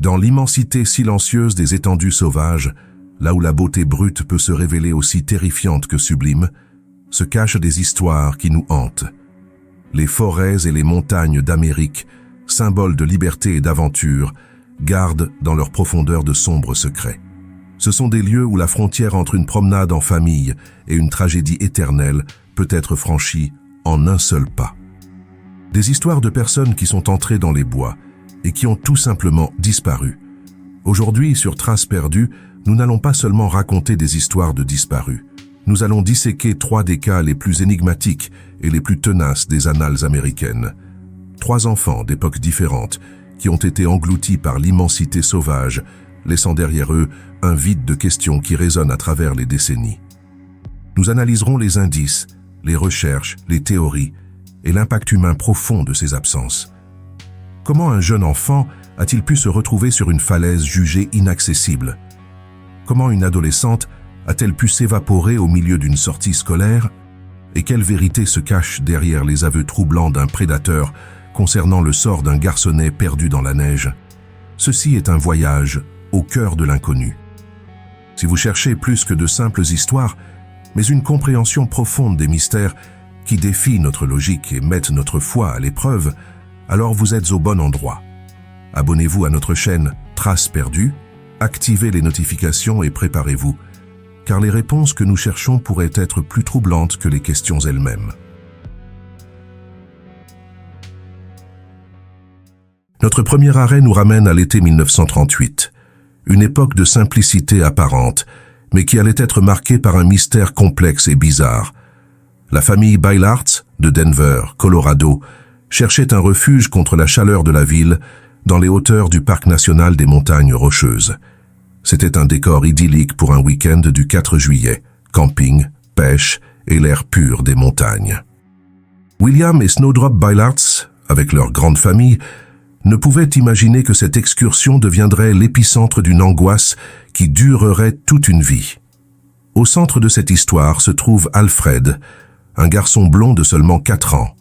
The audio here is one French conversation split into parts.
Dans l'immensité silencieuse des étendues sauvages, là où la beauté brute peut se révéler aussi terrifiante que sublime, se cachent des histoires qui nous hantent. Les forêts et les montagnes d'Amérique, symboles de liberté et d'aventure, gardent dans leur profondeur de sombres secrets. Ce sont des lieux où la frontière entre une promenade en famille et une tragédie éternelle peut être franchie en un seul pas. Des histoires de personnes qui sont entrées dans les bois et qui ont tout simplement disparu. Aujourd'hui, sur Traces perdues, nous n'allons pas seulement raconter des histoires de disparus. Nous allons disséquer 3 des cas les plus énigmatiques et les plus tenaces des annales américaines. 3 enfants d'époques différentes qui ont été engloutis par l'immensité sauvage, laissant derrière eux un vide de questions qui résonne à travers les décennies. Nous analyserons les indices, les recherches, les théories et l'impact humain profond de ces absences. Comment un jeune enfant a-t-il pu se retrouver sur une falaise jugée inaccessible? Comment une adolescente a-t-elle pu s'évaporer au milieu d'une sortie scolaire? Et quelle vérité se cache derrière les aveux troublants d'un prédateur concernant le sort d'un garçonnet perdu dans la neige? Ceci est un voyage au cœur de l'inconnu. Si vous cherchez plus que de simples histoires, mais une compréhension profonde des mystères qui défient notre logique et mettent notre foi à l'épreuve, alors vous êtes au bon endroit. Abonnez-vous à notre chaîne Traces perdues, activez les notifications et préparez-vous, car les réponses que nous cherchons pourraient être plus troublantes que les questions elles-mêmes. Notre premier arrêt nous ramène à l'été 1938, une époque de simplicité apparente, mais qui allait être marquée par un mystère complexe et bizarre. La famille Beilartz de Denver, Colorado, cherchait un refuge contre la chaleur de la ville dans les hauteurs du parc national des Montagnes Rocheuses. C'était un décor idyllique pour un week-end du 4 juillet, camping, pêche et l'air pur des montagnes. William et Snowdrop Beilartz, avec leur grande famille, ne pouvaient imaginer que cette excursion deviendrait l'épicentre d'une angoisse qui durerait toute une vie. Au centre de cette histoire se trouve Alfred, un garçon blond de seulement 4 ans.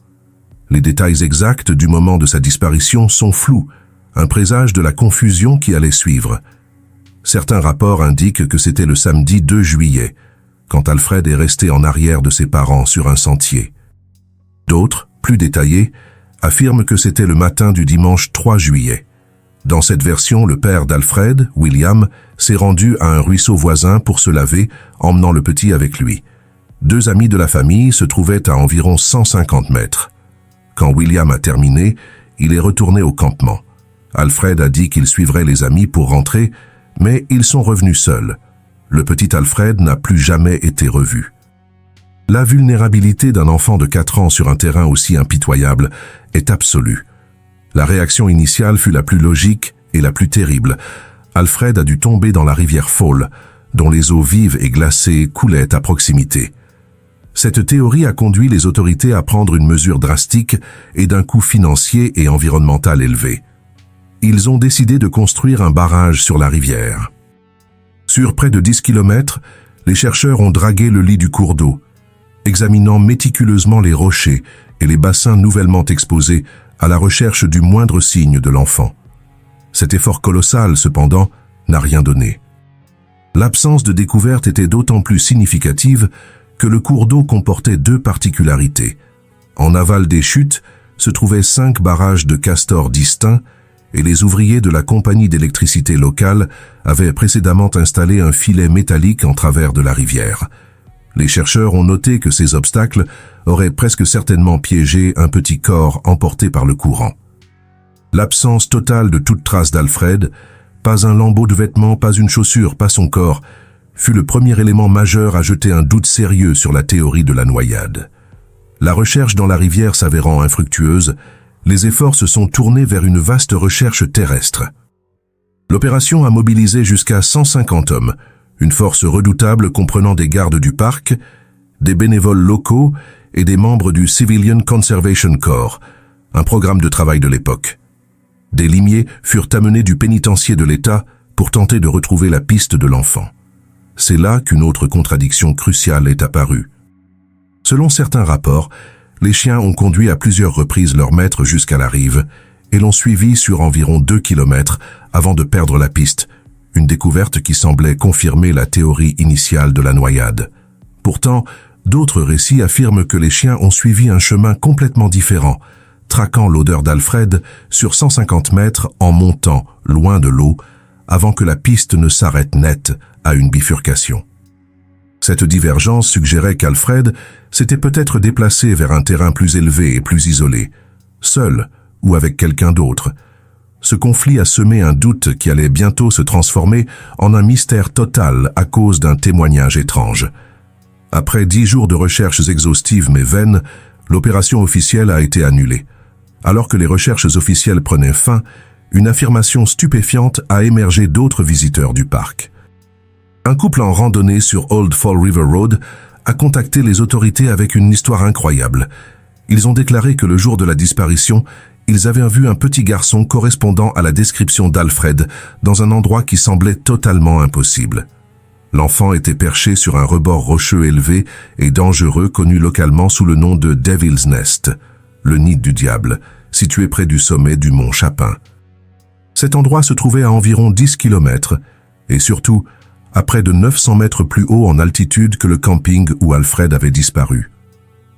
Les détails exacts du moment de sa disparition sont flous, un présage de la confusion qui allait suivre. Certains rapports indiquent que c'était le samedi 2 juillet, quand Alfred est resté en arrière de ses parents sur un sentier. D'autres, plus détaillés, affirment que c'était le matin du dimanche 3 juillet. Dans cette version, le père d'Alfred, William, s'est rendu à un ruisseau voisin pour se laver, emmenant le petit avec lui. 2 amis de la famille se trouvaient à environ 150 mètres. Quand William a terminé, il est retourné au campement. Alfred a dit qu'il suivrait les amis pour rentrer, mais ils sont revenus seuls. Le petit Alfred n'a plus jamais été revu. La vulnérabilité d'un enfant de 4 ans sur un terrain aussi impitoyable est absolue. La réaction initiale fut la plus logique et la plus terrible. Alfred a dû tomber dans la rivière Fall, dont les eaux vives et glacées coulaient à proximité. Cette théorie a conduit les autorités à prendre une mesure drastique et d'un coût financier et environnemental élevé. Ils ont décidé de construire un barrage sur la rivière. Sur près de 10 km, les chercheurs ont dragué le lit du cours d'eau, examinant méticuleusement les rochers et les bassins nouvellement exposés à la recherche du moindre signe de l'enfant. Cet effort colossal, cependant, n'a rien donné. L'absence de découverte était d'autant plus significative que le cours d'eau comportait 2 particularités. En aval des chutes se trouvaient 5 barrages de castors distincts et les ouvriers de la compagnie d'électricité locale avaient précédemment installé un filet métallique en travers de la rivière. Les chercheurs ont noté que ces obstacles auraient presque certainement piégé un petit corps emporté par le courant. L'absence totale de toute trace d'Alfred, pas un lambeau de vêtement, pas une chaussure, pas son corps, fut le premier élément majeur à jeter un doute sérieux sur la théorie de la noyade. La recherche dans la rivière s'avérant infructueuse, les efforts se sont tournés vers une vaste recherche terrestre. L'opération a mobilisé jusqu'à 150 hommes, une force redoutable comprenant des gardes du parc, des bénévoles locaux et des membres du Civilian Conservation Corps, un programme de travail de l'époque. Des limiers furent amenés du pénitencier de l'État pour tenter de retrouver la piste de l'enfant. C'est là qu'une autre contradiction cruciale est apparue. Selon certains rapports, les chiens ont conduit à plusieurs reprises leur maître jusqu'à la rive et l'ont suivi sur environ 2 kilomètres avant de perdre la piste, une découverte qui semblait confirmer la théorie initiale de la noyade. Pourtant, d'autres récits affirment que les chiens ont suivi un chemin complètement différent, traquant l'odeur d'Alfred sur 150 mètres en montant, loin de l'eau, avant que la piste ne s'arrête net à une bifurcation. Cette divergence suggérait qu'Alfred s'était peut-être déplacé vers un terrain plus élevé et plus isolé, seul ou avec quelqu'un d'autre. Ce conflit a semé un doute qui allait bientôt se transformer en un mystère total à cause d'un témoignage étrange. Après 10 jours de recherches exhaustives mais vaines, l'opération officielle a été annulée. Alors que les recherches officielles prenaient fin, une affirmation stupéfiante a émergé d'autres visiteurs du parc. Un couple en randonnée sur Old Fall River Road a contacté les autorités avec une histoire incroyable. Ils ont déclaré que le jour de la disparition, ils avaient vu un petit garçon correspondant à la description d'Alfred dans un endroit qui semblait totalement impossible. L'enfant était perché sur un rebord rocheux élevé et dangereux connu localement sous le nom de Devil's Nest, le nid du diable, situé près du sommet du mont Chapin. Cet endroit se trouvait à environ 10 kilomètres et surtout à près de 900 mètres plus haut en altitude que le camping où Alfred avait disparu.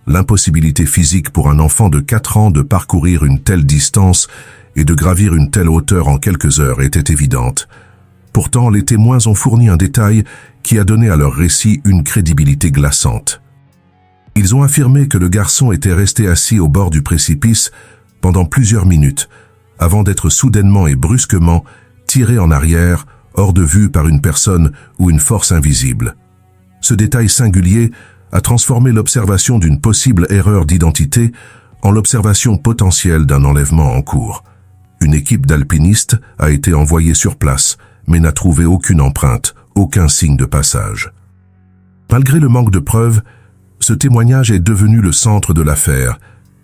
L'impossibilité physique pour un enfant de 4 ans de parcourir une telle distance et de gravir une telle hauteur en quelques heures était évidente. Pourtant, les témoins ont fourni un détail qui a donné à leur récit une crédibilité glaçante. Ils ont affirmé que le garçon était resté assis au bord du précipice pendant plusieurs minutes, avant d'être soudainement et brusquement tiré en arrière, hors de vue par une personne ou une force invisible. Ce détail singulier a transformé l'observation d'une possible erreur d'identité en l'observation potentielle d'un enlèvement en cours. Une équipe d'alpinistes a été envoyée sur place, mais n'a trouvé aucune empreinte, aucun signe de passage. Malgré le manque de preuves, ce témoignage est devenu le centre de l'affaire,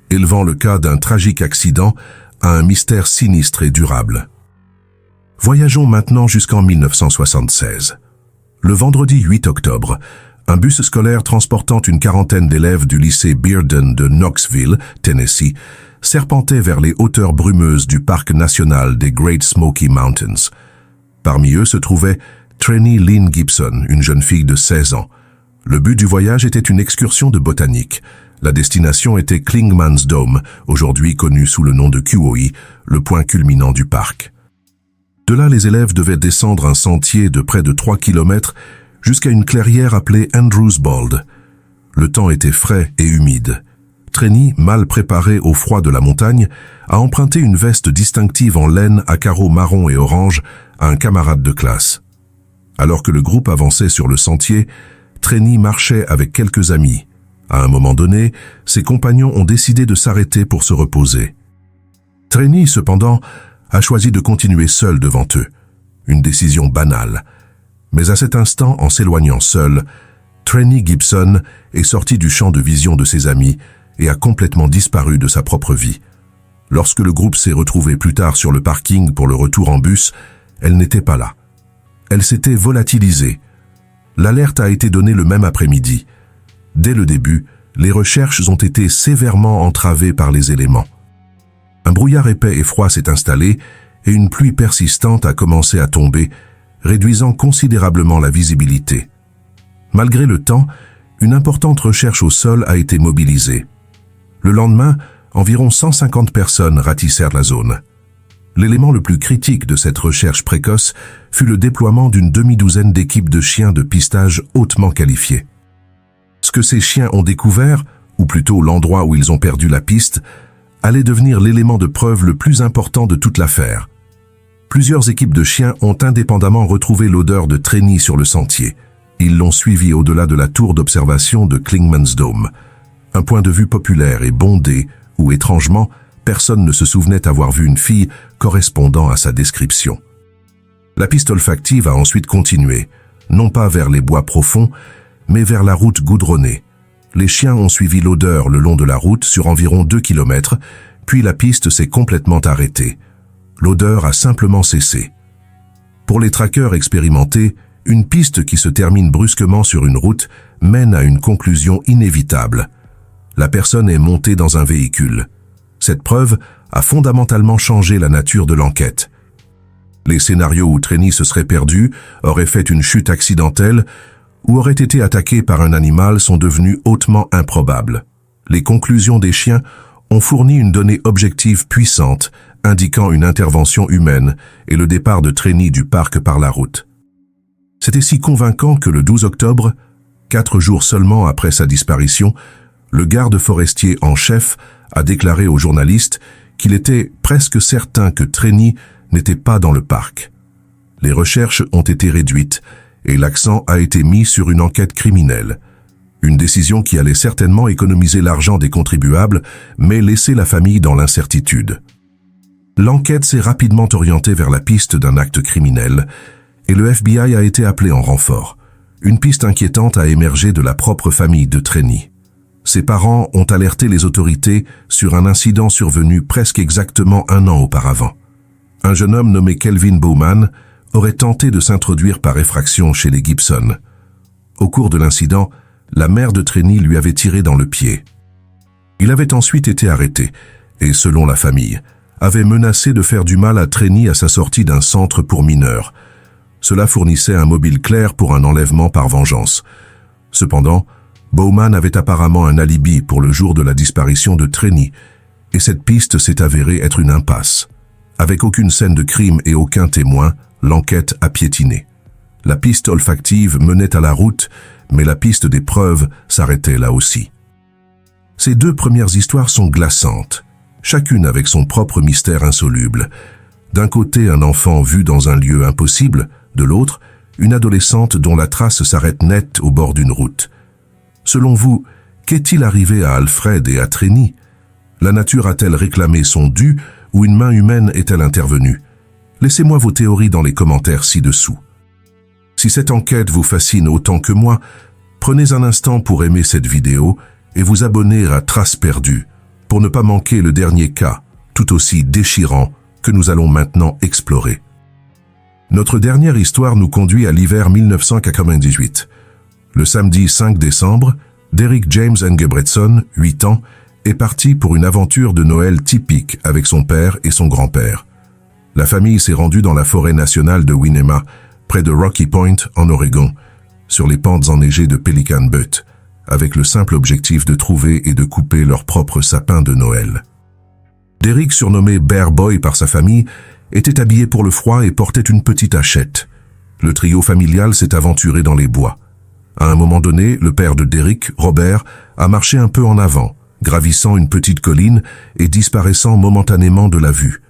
élevant le cas d'un tragique accident à un mystère sinistre et durable. Voyageons maintenant jusqu'en 1976. Le vendredi 8 octobre, un bus scolaire transportant une quarantaine d'élèves du lycée Bearden de Knoxville, Tennessee, serpentait vers les hauteurs brumeuses du parc national des Great Smoky Mountains. Parmi eux se trouvait Trenny Lynn Gibson, une jeune fille de 16 ans. Le but du voyage était une excursion de botanique. La destination était Klingman's Dome, aujourd'hui connu sous le nom de QOI, le point culminant du parc. De là, les élèves devaient descendre un sentier de près de 3 kilomètres jusqu'à une clairière appelée Andrews Bald. Le temps était frais et humide. Trenny, mal préparé au froid de la montagne, a emprunté une veste distinctive en laine à carreaux marron et orange à un camarade de classe. Alors que le groupe avançait sur le sentier, Trenny marchait avec quelques amis. À un moment donné, ses compagnons ont décidé de s'arrêter pour se reposer. Trenny, cependant, a choisi de continuer seul devant eux. Une décision banale. Mais à cet instant, en s'éloignant seul, Trenny Gibson est sorti du champ de vision de ses amis et a complètement disparu de sa propre vie. Lorsque le groupe s'est retrouvé plus tard sur le parking pour le retour en bus, elle n'était pas là. Elle s'était volatilisée. L'alerte a été donnée le même après-midi. Dès le début, les recherches ont été sévèrement entravées par les éléments. Un brouillard épais et froid s'est installé et une pluie persistante a commencé à tomber, réduisant considérablement la visibilité. Malgré le temps, une importante recherche au sol a été mobilisée. Le lendemain, environ 150 personnes ratissèrent la zone. L'élément le plus critique de cette recherche précoce fut le déploiement d'une demi-douzaine d'équipes de chiens de pistage hautement qualifiés. Ce que ces chiens ont découvert, ou plutôt l'endroit où ils ont perdu la piste, allait devenir l'élément de preuve le plus important de toute l'affaire. Plusieurs équipes de chiens ont indépendamment retrouvé l'odeur de Trenny sur le sentier. Ils l'ont suivi au-delà de la tour d'observation de Klingman's Dome, un point de vue populaire et bondé où, étrangement, personne ne se souvenait avoir vu une fille correspondant à sa description. La piste olfactive a ensuite continué, non pas vers les bois profonds, mais vers la route goudronnée. Les chiens ont suivi l'odeur le long de la route sur environ 2 kilomètres, puis la piste s'est complètement arrêtée. L'odeur a simplement cessé. Pour les traqueurs expérimentés, une piste qui se termine brusquement sur une route mène à une conclusion inévitable. La personne est montée dans un véhicule. Cette preuve a fondamentalement changé la nature de l'enquête. Les scénarios où Trenny se serait perdu, aurait fait une chute accidentelle ou aurait été attaqué par un animal sont devenus hautement improbables. Les conclusions des chiens ont fourni une donnée objective puissante indiquant une intervention humaine et le départ de Trenny du parc par la route. C'était si convaincant que le 12 octobre, 4 jours seulement après sa disparition, le garde forestier en chef a déclaré aux journalistes qu'il était presque certain que Trenny n'était pas dans le parc. Les recherches ont été réduites et l'accent a été mis sur une enquête criminelle. Une décision qui allait certainement économiser l'argent des contribuables, mais laisser la famille dans l'incertitude. L'enquête s'est rapidement orientée vers la piste d'un acte criminel et le FBI a été appelé en renfort. Une piste inquiétante a émergé de la propre famille de Trenny. Ses parents ont alerté les autorités sur un incident survenu presque exactement 1 an auparavant. Un jeune homme nommé Kelvin Bowman aurait tenté de s'introduire par effraction chez les Gibson. Au cours de l'incident, la mère de Trenny lui avait tiré dans le pied. Il avait ensuite été arrêté et, selon la famille, avait menacé de faire du mal à Trenny à sa sortie d'un centre pour mineurs. Cela fournissait un mobile clair pour un enlèvement par vengeance. Cependant, Bowman avait apparemment un alibi pour le jour de la disparition de Trenny, et cette piste s'est avérée être une impasse. Avec aucune scène de crime et aucun témoin, l'enquête a piétiné. La piste olfactive menait à la route, mais la piste des preuves s'arrêtait là aussi. Ces 2 premières histoires sont glaçantes, chacune avec son propre mystère insoluble. D'un côté, un enfant vu dans un lieu impossible, de l'autre, une adolescente dont la trace s'arrête nette au bord d'une route. Selon vous, qu'est-il arrivé à Alfred et à Trenny? La nature a-t-elle réclamé son dû ou une main humaine est-elle intervenue? Laissez-moi vos théories dans les commentaires ci-dessous. Si cette enquête vous fascine autant que moi, prenez un instant pour aimer cette vidéo et vous abonner à Traces perdues pour ne pas manquer le dernier cas, tout aussi déchirant, que nous allons maintenant explorer. Notre dernière histoire nous conduit à l'hiver 1998. Le samedi 5 décembre, Derrick James Engebretson, 8 ans, est parti pour une aventure de Noël typique avec son père et son grand-père. La famille s'est rendue dans la forêt nationale de Winema, près de Rocky Point, en Oregon, sur les pentes enneigées de Pelican Butte, avec le simple objectif de trouver et de couper leur propre sapin de Noël. Derrick, surnommé Bear Boy par sa famille, était habillé pour le froid et portait une petite hachette. Le trio familial s'est aventuré dans les bois. À un moment donné, le père de Derrick, Robert, a marché un peu en avant, gravissant une petite colline et disparaissant momentanément de la vue.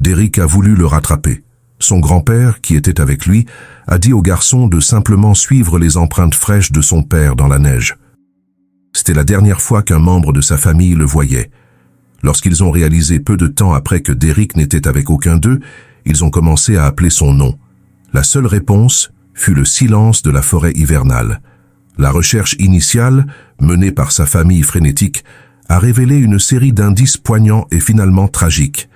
Derrick a voulu le rattraper. Son grand-père, qui était avec lui, a dit au garçon de simplement suivre les empreintes fraîches de son père dans la neige. C'était la dernière fois qu'un membre de sa famille le voyait. Lorsqu'ils ont réalisé peu de temps après que Derrick n'était avec aucun d'eux, ils ont commencé à appeler son nom. La seule réponse fut le silence de la forêt hivernale. La recherche initiale, menée par sa famille frénétique, a révélé une série d'indices poignants et finalement tragiques.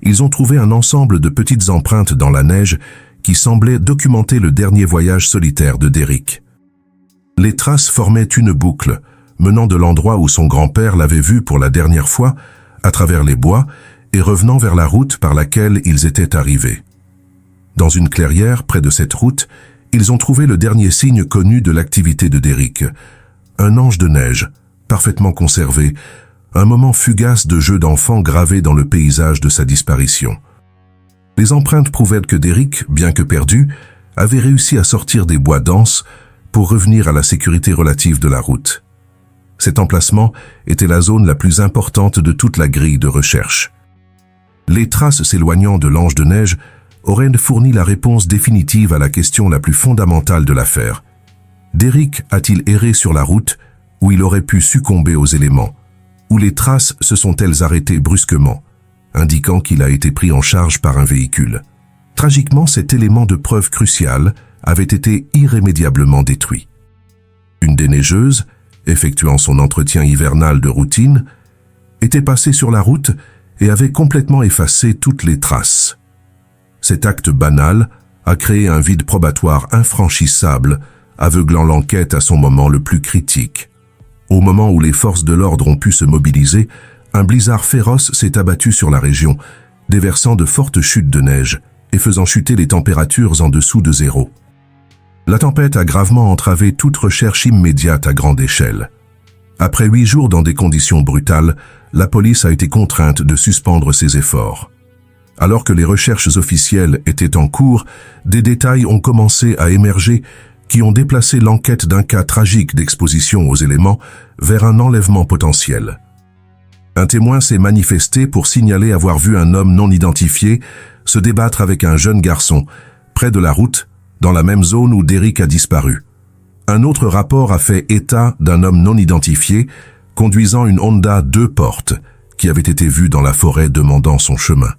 Ils ont trouvé un ensemble de petites empreintes dans la neige qui semblaient documenter le dernier voyage solitaire de Derrick. Les traces formaient une boucle, menant de l'endroit où son grand-père l'avait vu pour la dernière fois, à travers les bois, et revenant vers la route par laquelle ils étaient arrivés. Dans une clairière près de cette route, ils ont trouvé le dernier signe connu de l'activité de Derrick. Un ange de neige, parfaitement conservé, un moment fugace de jeu d'enfant gravé dans le paysage de sa disparition. Les empreintes prouvaient que Derrick, bien que perdu, avait réussi à sortir des bois denses pour revenir à la sécurité relative de la route. Cet emplacement était la zone la plus importante de toute la grille de recherche. Les traces s'éloignant de l'ange de neige auraient fourni la réponse définitive à la question la plus fondamentale de l'affaire. Derrick a-t-il erré sur la route où il aurait pu succomber aux éléments, où les traces se sont-elles arrêtées brusquement, indiquant qu'il a été pris en charge par un véhicule. Tragiquement, cet élément de preuve crucial avait été irrémédiablement détruit. Une déneigeuse, effectuant son entretien hivernal de routine, était passée sur la route et avait complètement effacé toutes les traces. Cet acte banal a créé un vide probatoire infranchissable, aveuglant l'enquête à son moment le plus critique. Au moment où les forces de l'ordre ont pu se mobiliser, un blizzard féroce s'est abattu sur la région, déversant de fortes chutes de neige et faisant chuter les températures en dessous de zéro. La tempête a gravement entravé toute recherche immédiate à grande échelle. Après 8 jours dans des conditions brutales, la police a été contrainte de suspendre ses efforts. Alors que les recherches officielles étaient en cours, des détails ont commencé à émerger qui ont déplacé l'enquête d'un cas tragique d'exposition aux éléments vers un enlèvement potentiel. Un témoin s'est manifesté pour signaler avoir vu un homme non identifié se débattre avec un jeune garçon, près de la route, dans la même zone où Derrick a disparu. Un autre rapport a fait état d'un homme non identifié conduisant une Honda 2 portes qui avait été vue dans la forêt demandant son chemin.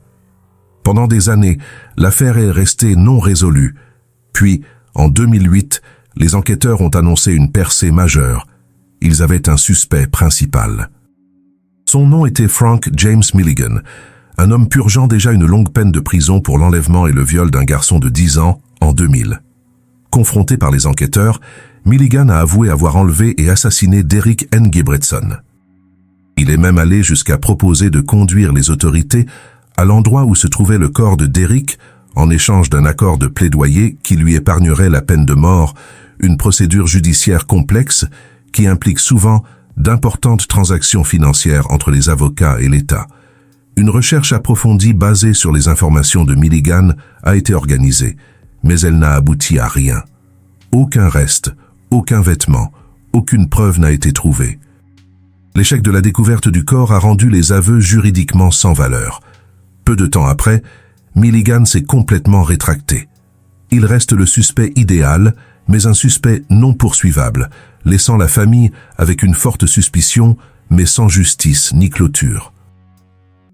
Pendant des années, l'affaire est restée non résolue. Puis, en 2008, les enquêteurs ont annoncé une percée majeure. Ils avaient un suspect principal. Son nom était Frank James Milligan, un homme purgeant déjà une longue peine de prison pour l'enlèvement et le viol d'un garçon de 10 ans en 2000. Confronté par les enquêteurs, Milligan a avoué avoir enlevé et assassiné Derrick Engebretson. Il est même allé jusqu'à proposer de conduire les autorités à l'endroit où se trouvait le corps de Derrick en échange d'un accord de plaidoyer qui lui épargnerait la peine de mort, une procédure judiciaire complexe qui implique souvent d'importantes transactions financières entre les avocats et l'État. Une recherche approfondie basée sur les informations de Milligan a été organisée, mais elle n'a abouti à rien. Aucun reste, aucun vêtement, aucune preuve n'a été trouvée. L'échec de la découverte du corps a rendu les aveux juridiquement sans valeur. Peu de temps après, Milligan s'est complètement rétracté. Il reste le suspect idéal, mais un suspect non poursuivable, laissant la famille avec une forte suspicion, mais sans justice ni clôture.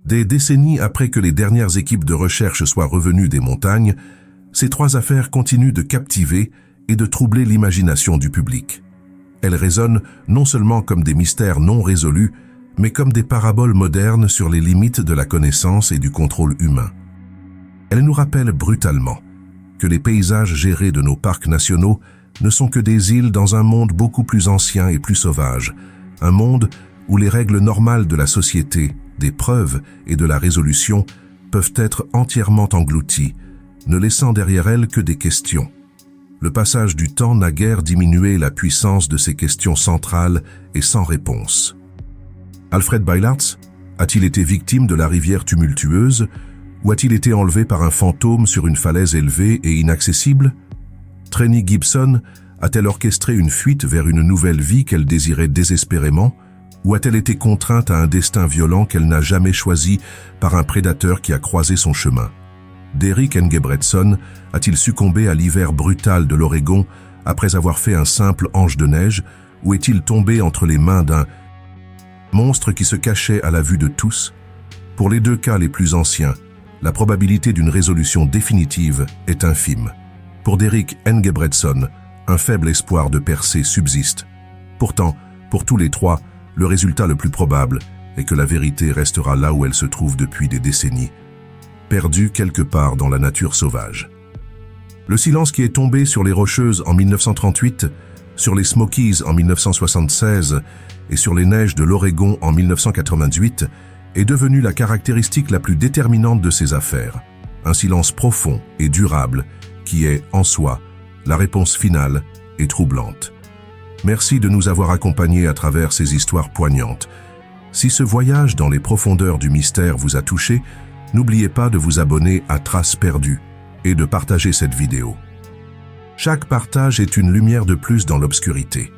Des décennies après que les dernières équipes de recherche soient revenues des montagnes, ces 3 affaires continuent de captiver et de troubler l'imagination du public. Elles résonnent non seulement comme des mystères non résolus, mais comme des paraboles modernes sur les limites de la connaissance et du contrôle humain. Elles nous rappellent brutalement que les paysages gérés de nos parcs nationaux ne sont que des îles dans un monde beaucoup plus ancien et plus sauvage, un monde où les règles normales de la société, des preuves et de la résolution peuvent être entièrement englouties, ne laissant derrière elles que des questions. Le passage du temps n'a guère diminué la puissance de ces questions centrales et sans réponse. Alfred Bylards a-t-il été victime de la rivière tumultueuse ou a-t-il été enlevé par un fantôme sur une falaise élevée et inaccessible? Trenny Gibson a-t-elle orchestré une fuite vers une nouvelle vie qu'elle désirait désespérément ou a-t-elle été contrainte à un destin violent qu'elle n'a jamais choisi par un prédateur qui a croisé son chemin? Derrick Engebretson a-t-il succombé à l'hiver brutal de l'Oregon après avoir fait un simple ange de neige ou est-il tombé entre les mains d'un monstre qui se cachait à la vue de tous? Pour les 2 cas les plus anciens, la probabilité d'une résolution définitive est infime. Pour Derrick Engebretson, un faible espoir de percée subsiste. Pourtant, pour tous les 3, le résultat le plus probable est que la vérité restera là où elle se trouve depuis des décennies, perdue quelque part dans la nature sauvage. Le silence qui est tombé sur les Rocheuses en 1938, sur les Smokies en 1976 et sur les neiges de l'Oregon en 1998 est devenu la caractéristique la plus déterminante de ces affaires. Un silence profond et durable qui est, en soi, la réponse finale et troublante. Merci de nous avoir accompagnés à travers ces histoires poignantes. Si ce voyage dans les profondeurs du mystère vous a touché, n'oubliez pas de vous abonner à Traces perdues et de partager cette vidéo. Chaque partage est une lumière de plus dans l'obscurité.